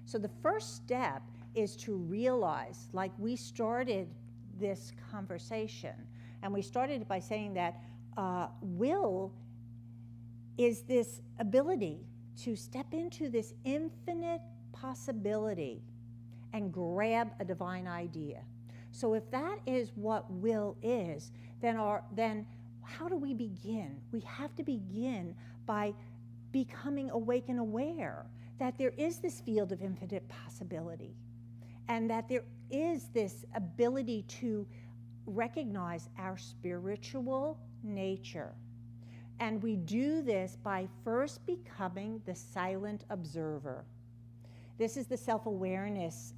So the first step is to realize, like we started this conversation, and we started by saying that will is this ability to step into this infinite possibility and grab a divine idea. So if that is what will is, then how do we begin? We have to begin by becoming awake and aware that there is this field of infinite possibility, and that there is this ability to recognize our spiritual nature. And we do this by first becoming the silent observer. This is the self-awareness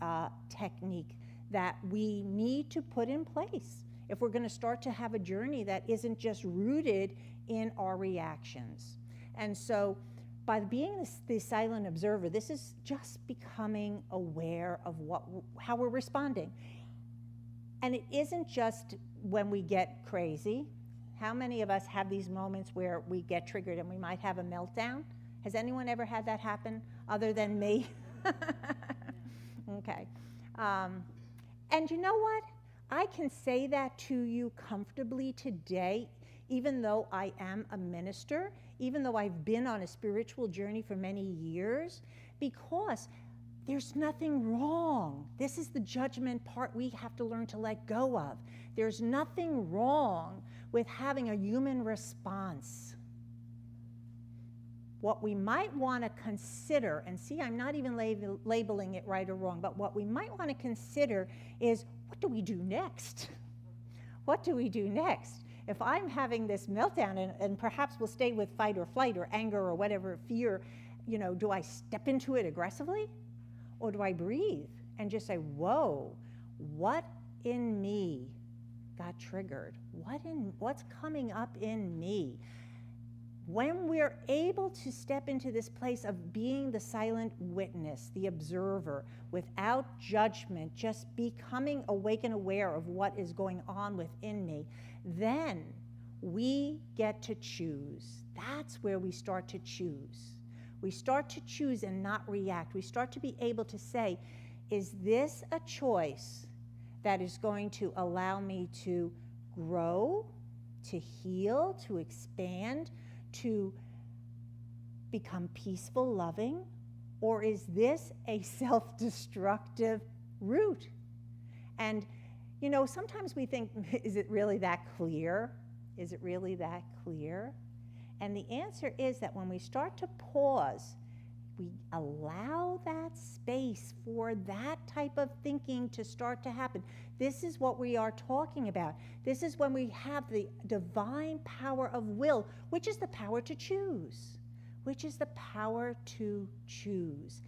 technique that we need to put in place if we're going to start to have a journey that isn't just rooted in our reactions. And so by being the silent observer, this is just becoming aware of how we're responding. And it isn't just when we get crazy. How many of us have these moments where we get triggered and we might have a meltdown? Has anyone ever had that happen other than me? Okay. And you know what? I can say that to you comfortably today, even though I am a minister, even though I've been on a spiritual journey for many years, because there's nothing wrong. This is the judgment part we have to learn to let go of. There's nothing wrong with having a human response. What we might want to consider, and see, I'm not even labeling it right or wrong, but what we might want to consider is, what do we do next? What do we do next? If I'm having this meltdown, and perhaps we'll stay with fight or flight or anger or whatever, fear, do I step into it aggressively? Or do I breathe and just say, whoa, what in me got triggered? What's coming up in me? When we're able to step into this place of being the silent witness, the observer, without judgment, just becoming awake and aware of what is going on within me, then we get to choose. That's where we start to choose. We start to choose and not react. We start to be able to say, is this a choice that is going to allow me to grow, to heal, to expand, to become peaceful, loving? Or is this a self-destructive route? And, sometimes we think, is it really that clear? Is it really that clear? And the answer is that when we start to pause, we allow that space for that type of thinking to start to happen. This is what we are talking about. This is when we have the divine power of will, which is the power to choose, which is the power to choose.